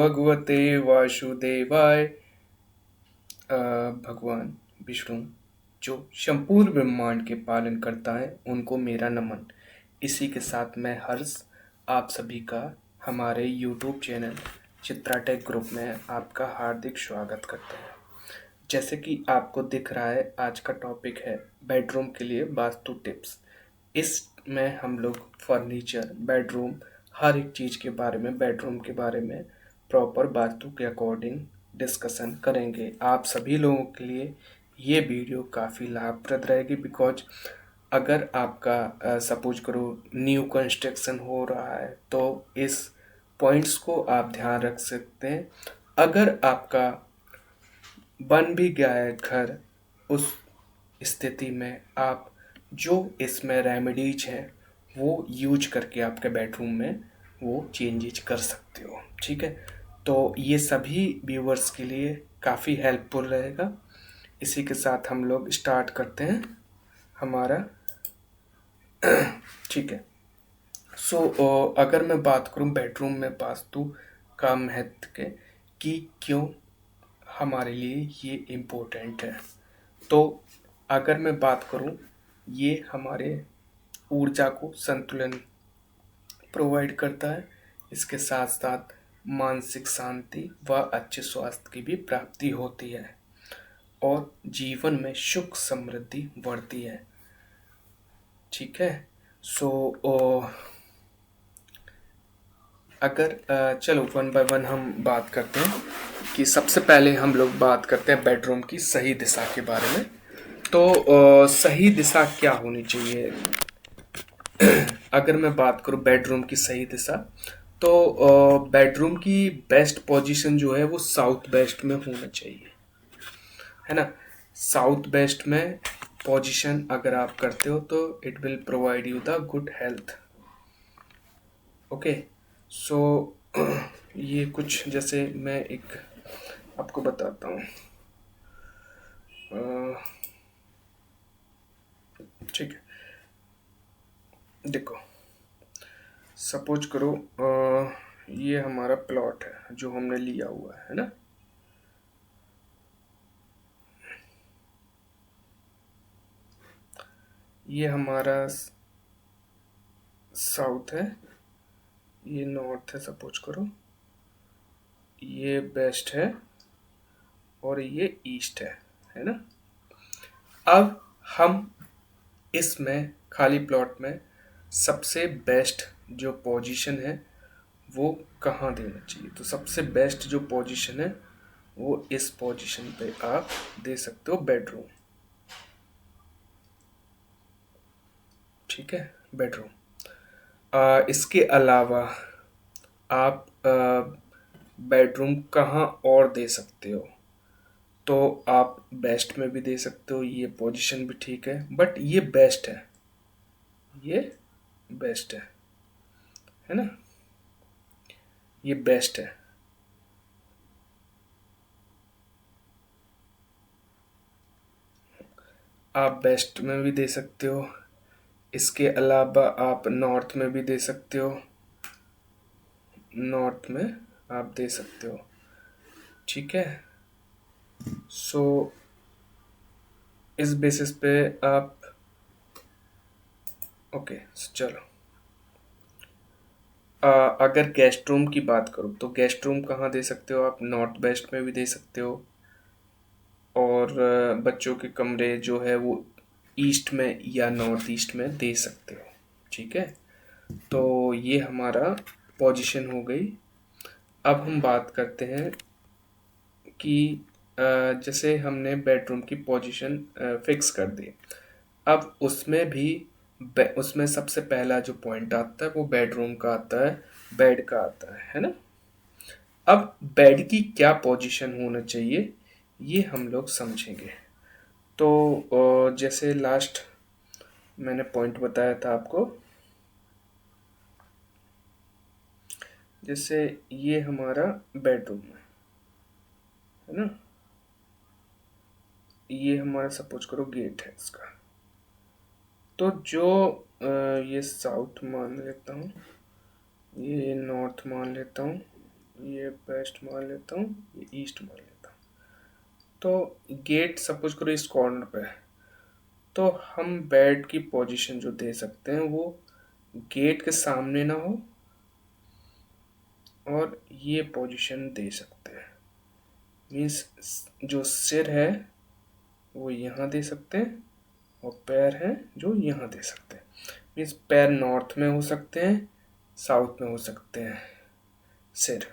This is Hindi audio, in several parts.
भगवते वासुदेवाय। भगवान विष्णु जो संपूर्ण ब्रह्मांड के पालन करता है उनको मेरा नमन। इसी के साथ मैं हर्ष आप सभी का हमारे YouTube channel Chitra tech group में आपका हार्दिक स्वागत करते हैं। जैसे कि आपको दिख रहा है, आज का टॉपिक है बेडरूम के लिए वास्तु टिप्स। इसमें हम लोग फर्नीचर, बेडरूम, हर एक चीज़ के बारे में, बेडरूम के बारे में प्रॉपर वास्तु के अकॉर्डिंग डिस्कशन करेंगे। आप सभी लोगों के लिए ये वीडियो काफ़ी लाभप्रद रहेगी, बिकॉज अगर आपका सपोज करो न्यू कंस्ट्रक्शन हो रहा है तो इस पॉइंट्स को आप ध्यान रख सकते हैं। अगर आपका बन भी गया है घर, उस स्थिति में आप जो इसमें रेमेडीज हैं वो यूज करके आपके बेडरूम में वो चेंजेज कर सकते हो। ठीक है, तो ये सभी व्यूवर्स के लिए काफ़ी हेल्पफुल रहेगा। इसी के साथ हम लोग स्टार्ट करते हैं हमारा। ठीक है, सो अगर मैं बात करूं बेडरूम में वास्तु का महत्व के कि क्यों हमारे लिए ये इम्पोर्टेंट है, तो अगर मैं बात करूं, ये हमारे ऊर्जा को संतुलन प्रोवाइड करता है। इसके साथ साथ मानसिक शांति व अच्छे स्वास्थ्य की भी प्राप्ति होती है और जीवन में सुख समृद्धि बढ़ती है। ठीक है, सो अगर चलो वन बाय वन हम बात करते हैं कि सबसे पहले हम लोग बात करते हैं बेडरूम की सही दिशा के बारे में। तो सही दिशा क्या होनी चाहिए? अगर मैं बात करूं बेडरूम की सही दिशा, तो बेडरूम की बेस्ट पोजीशन जो है वो साउथ वेस्ट में होना चाहिए, है ना। साउथ वेस्ट में पोजीशन अगर आप करते हो तो it will provide you the good health. Okay, so ये कुछ जैसे मैं एक आपको बताता हूँ। ठीक है, देखो सपोज करो ये हमारा प्लॉट है जो हमने लिया हुआ है ना। ये हमारा साउथ है, ये नॉर्थ है सपोज करो, ये वेस्ट है और ये ईस्ट है ना। अब हम इसमें खाली प्लॉट में सबसे बेस्ट जो पोजीशन है वो कहाँ देना चाहिए, तो सबसे बेस्ट जो पोजीशन है वो इस पोजीशन पे आप दे सकते हो, बेडरूम। ठीक है, बेडरूम। इसके अलावा आप बेडरूम कहाँ और दे सकते हो, तो आप बेस्ट में भी दे सकते हो, ये पोजीशन भी ठीक है, बट ये बेस्ट है, ये बेस्ट है ना, ये बेस्ट है। आप बेस्ट में भी दे सकते हो, इसके अलावा आप नॉर्थ में भी दे सकते हो, नॉर्थ में आप दे सकते हो। ठीक है, सो इस बेसिस पे आप ओके चलो अगर गेस्ट रूम की बात करूँ तो गेस्ट रूम कहाँ दे सकते हो आप, नॉर्थ वेस्ट में भी दे सकते हो, और बच्चों के कमरे जो है वो ईस्ट में या नॉर्थ ईस्ट में दे सकते हो। ठीक है, तो ये हमारा पोजीशन हो गई। अब हम बात करते हैं कि जैसे हमने बेडरूम की पोजीशन फिक्स कर दी, अब उसमें सबसे पहला जो पॉइंट आता है वो बेडरूम का आता है, बेड का आता है ना। अब बेड की क्या पोजीशन होना चाहिए ये हम लोग समझेंगे। तो जैसे लास्ट मैंने पॉइंट बताया था आपको, जैसे ये हमारा बेडरूम है ना, ये हमारा सपोज करो गेट है इसका, तो जो ये साउथ मान लेता हूँ, ये नॉर्थ मान लेता हूँ, ये वेस्ट मान लेता हूँ, ये ईस्ट मान लेता हूँ। तो गेट सपोज करो इस कॉर्नर पे है, तो हम बेड की पोजीशन जो दे सकते हैं वो गेट के सामने ना हो, और ये पोजीशन दे सकते हैं। मीन्स जो सिर है वो यहाँ दे सकते हैं, और पैर हैं जो यहाँ दे सकते हैं। मीन्स पैर नॉर्थ में हो सकते हैं, साउथ में हो सकते हैं, सिर,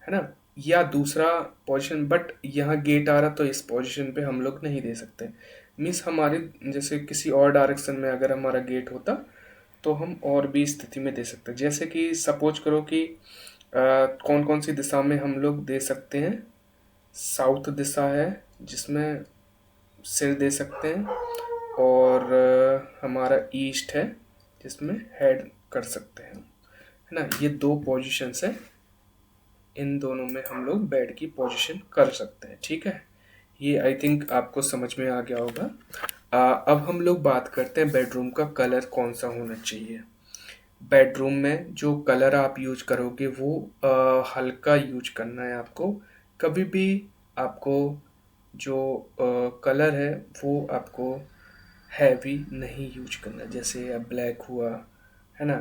है ना। या दूसरा पोजीशन, बट यहाँ गेट आ रहा तो इस पोजीशन पे हम लोग नहीं दे सकते। मीन्स हमारे जैसे किसी और डायरेक्शन में अगर हमारा गेट होता तो हम और भी स्थिति में दे सकते हैं। जैसे कि सपोज करो कि कौन कौन सी दिशा में हम लोग दे सकते हैं। साउथ दिशा है जिसमें सिर दे सकते हैं, और हमारा ईस्ट है जिसमें हेड कर सकते हैं, है ना। ये दो पोजीशंस है, इन दोनों में हम लोग बेड की पोजीशन कर सकते हैं, ठीक है। ये आई थिंक आपको समझ में आ गया होगा। अब हम लोग बात करते हैं बेडरूम का कलर कौन सा होना चाहिए। बेडरूम में जो कलर आप यूज करोगे वो हल्का यूज करना है आपको। कभी भी आपको जो कलर है वो आपको हैवी नहीं यूज करना। जैसे ब्लैक हुआ, है ना,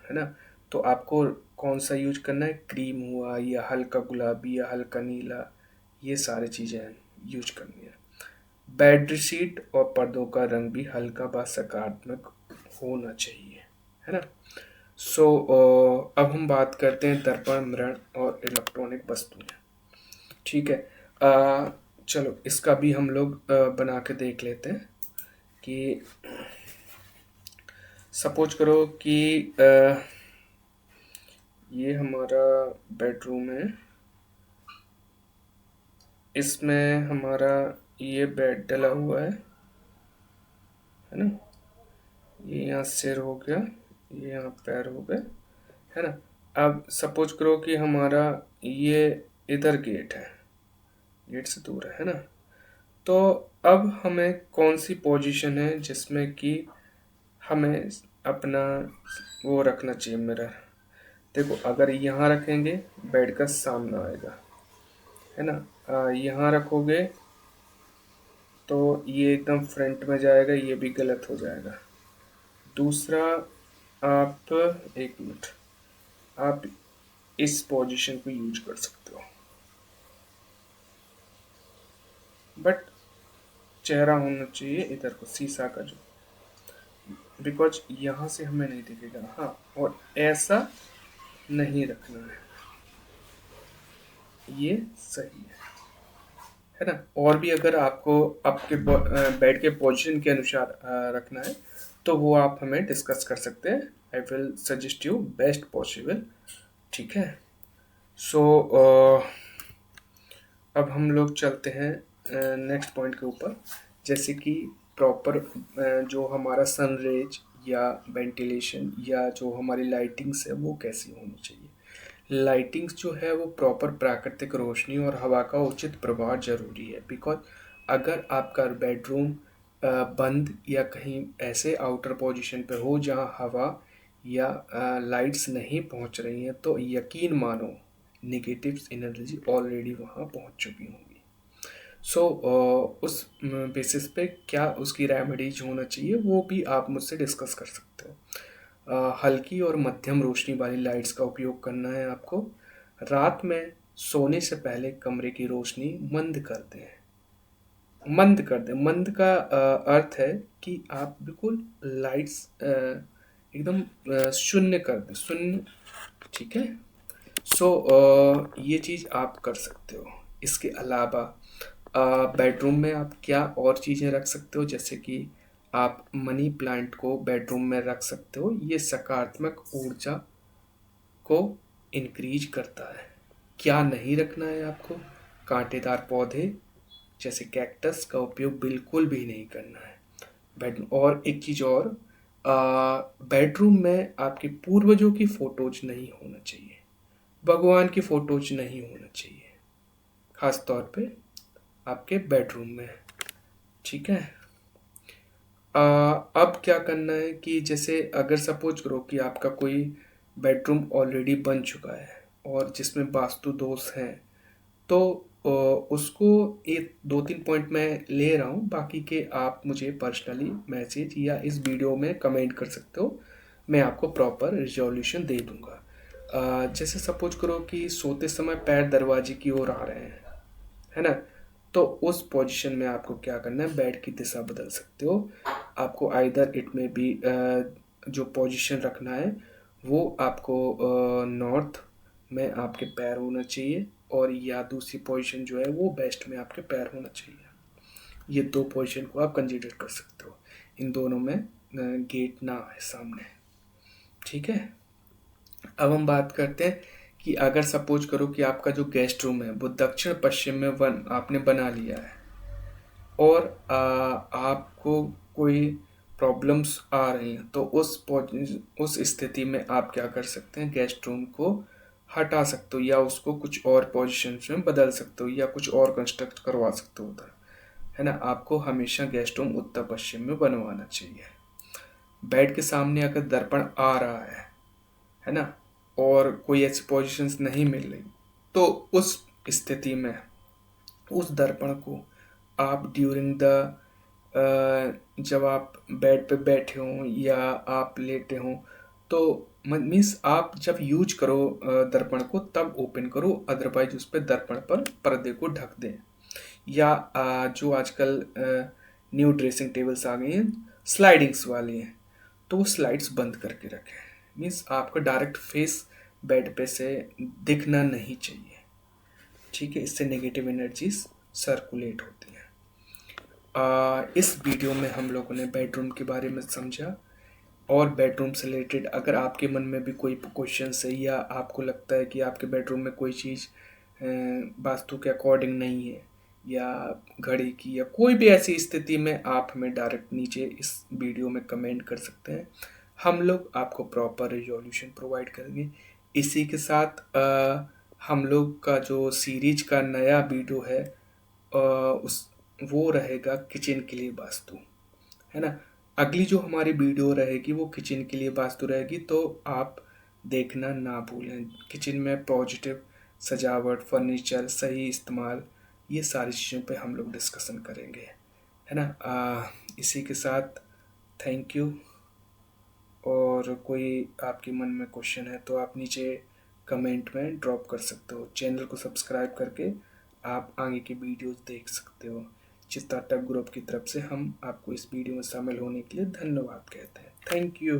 है ना, तो आपको कौन सा यूज करना है, क्रीम हुआ या हल्का गुलाबी या हल्का नीला, ये सारी चीज़ें यूज करनी है। बेडशीट और पर्दों का रंग भी हल्का व सकारात्मक होना चाहिए, है ना। सो अब हम बात करते हैं दर्पण, मृण और इलेक्ट्रॉनिक वस्तुएं, ठीक है। चलो इसका भी हम लोग बना के देख लेते हैं कि सपोज करो कि ये हमारा बेडरूम है, इसमें हमारा ये बेड डला हुआ है ना। ये यहाँ सिर हो गया, ये यहाँ पैर हो गए, है ना। अब सपोज करो कि हमारा ये इधर गेट है, गेट से दूर है ना। तो अब हमें कौन सी पोजीशन है जिसमें कि हमें अपना वो रखना चाहिए, मिरर। देखो अगर यहाँ रखेंगे बेड का सामना आएगा, है ना। यहाँ रखोगे तो ये एकदम फ्रंट में जाएगा, ये भी गलत हो जाएगा। दूसरा, आप एक मिनट, आप इस पोजीशन को यूज कर सकते हो, बट चेहरा होना चाहिए इधर को, शीशा का जो, बिकॉज यहाँ से हमें नहीं दिखेगा। हाँ, और ऐसा नहीं रखना है, ये सही है ना। और भी अगर आपको आपके बेड के पोजीशन के अनुसार रखना है तो वो आप हमें डिस्कस कर सकते हैं। I will suggest you best possible, ठीक है। सो अब हम लोग चलते हैं नेक्स्ट पॉइंट के ऊपर। जैसे कि प्रॉपर जो हमारा सन रेज या वेंटिलेशन या जो हमारी लाइटिंग्स है वो कैसी होनी चाहिए। लाइटिंग्स जो है वो प्रॉपर प्राकृतिक रोशनी और हवा का उचित प्रवाह जरूरी है। बिकॉज अगर आपका बेडरूम बंद या कहीं ऐसे आउटर पोजीशन पे हो जहाँ हवा या लाइट्स नहीं पहुँच रही हैं, तो यकीन मानो नेगेटिव एनर्जी ऑलरेडी वहाँ पहुँच चुकी होंगी। सो उस बेसिस पे क्या उसकी रेमेडीज होना चाहिए वो भी आप मुझसे डिस्कस कर सकते हो। हल्की और मध्यम रोशनी वाली लाइट्स का उपयोग करना है आपको। रात में सोने से पहले कमरे की रोशनी मंद कर दें। मंद कर दें, मंद का अर्थ है कि आप बिल्कुल लाइट्स एकदम शून्य कर दें, शून्य, ठीक है। सो ये चीज़ आप कर सकते हो। इसके अलावा बेडरूम में आप क्या और चीज़ें रख सकते हो, जैसे कि आप मनी प्लांट को बेडरूम में रख सकते हो। ये सकारात्मक ऊर्जा को इंक्रीज करता है। क्या नहीं रखना है आपको, कांटेदार पौधे जैसे कैक्टस का उपयोग बिल्कुल भी नहीं करना है बेड। और एक चीज़ और, बेडरूम में आपके पूर्वजों की फोटोज नहीं होना चाहिए, भगवान की फोटोज नहीं होना चाहिए, खास तौर पे आपके बेडरूम में, ठीक है। अब क्या करना है कि जैसे अगर सपोज करो कि आपका कोई बेडरूम ऑलरेडी बन चुका है और जिसमें वास्तु दोष हैं, तो उसको एक 2-3 पॉइंट मैं ले रहा हूँ, बाकी के आप मुझे पर्सनली मैसेज या इस वीडियो में कमेंट कर सकते हो, मैं आपको प्रॉपर रिजोल्यूशन दे दूँगा। जैसे सपोज करो कि सोते समय पैर दरवाजे की ओर आ रहे हैं, है ना? तो उस पोजीशन में आपको क्या करना है, बेड की दिशा बदल सकते हो। आपको आइदर इट में भी जो पोजीशन रखना है वो आपको नॉर्थ में आपके पैर होना चाहिए, और या दूसरी पोजीशन जो है वो वेस्ट में आपके पैर होना चाहिए। ये 2 पोजीशन को आप कंसीडर कर सकते हो। इन दोनों में गेट ना है सामने, ठीक है? अब हम बात करते हैं कि अगर सपोज करो कि आपका जो गेस्ट रूम है वो दक्षिण पश्चिम में आपने बना लिया है, और आपको कोई प्रॉब्लम्स आ रही हैं, तो उस स्थिति में आप क्या कर सकते हैं, गेस्ट रूम को हटा सकते हो या उसको कुछ और पोजीशन में बदल सकते हो या कुछ और कंस्ट्रक्ट करवा सकते हो उधर, है ना? आपको हमेशा गेस्ट रूम उत्तर पश्चिम में बनवाना चाहिए। बेड के सामने अगर दर्पण आ रहा है ना, और कोई ऐसी पोजीशंस नहीं मिल रही, तो उस स्थिति में उस दर्पण को आप ड्यूरिंग द जब आप बेड पे बैठे हों या आप लेटे हों, तो मीन्स आप जब यूज करो दर्पण को तब ओपन करो, अदरवाइज उस पर दर्पण पर पर्दे को ढक दें। या जो आजकल न्यू ड्रेसिंग टेबल्स आ गई हैं स्लाइडिंग्स वाली हैं, तो वो स्लाइड्स बंद करके रखें। मीन्स आपका डायरेक्ट फेस बेड पे से दिखना नहीं चाहिए, ठीक है? इससे नेगेटिव एनर्जीज सर्कुलेट होती हैं। इस वीडियो में हम लोगों ने बेडरूम के बारे में समझा, और बेडरूम से रिलेटेड अगर आपके मन में भी कोई क्वेश्चन है या आपको लगता है कि आपके बेडरूम में कोई चीज़ वास्तु के अकॉर्डिंग नहीं है, या घड़ी की या कोई भी ऐसी स्थिति में, आप हमें डायरेक्ट नीचे इस वीडियो में कमेंट कर सकते हैं। हम लोग आपको प्रॉपर रिजोल्यूशन प्रोवाइड करेंगे। इसी के साथ हम लोग का जो सीरीज का नया वीडियो है उस वो रहेगा किचन के लिए वास्तु, है ना? अगली जो हमारी वीडियो रहेगी वो किचन के लिए वास्तु रहेगी, तो आप देखना ना भूलें। किचन में पॉजिटिव सजावट, फर्नीचर, सही इस्तेमाल, ये सारी चीज़ों पे हम लोग डिस्कशन करेंगे, है ना? इसी के साथ थैंक यू। और कोई आपके मन में क्वेश्चन है तो आप नीचे कमेंट में ड्रॉप कर सकते हो। चैनल को सब्सक्राइब करके आप आगे की वीडियोस देख सकते हो। चित्ता टेक ग्रुप की तरफ से हम आपको इस वीडियो में शामिल होने के लिए धन्यवाद कहते हैं। Thank you.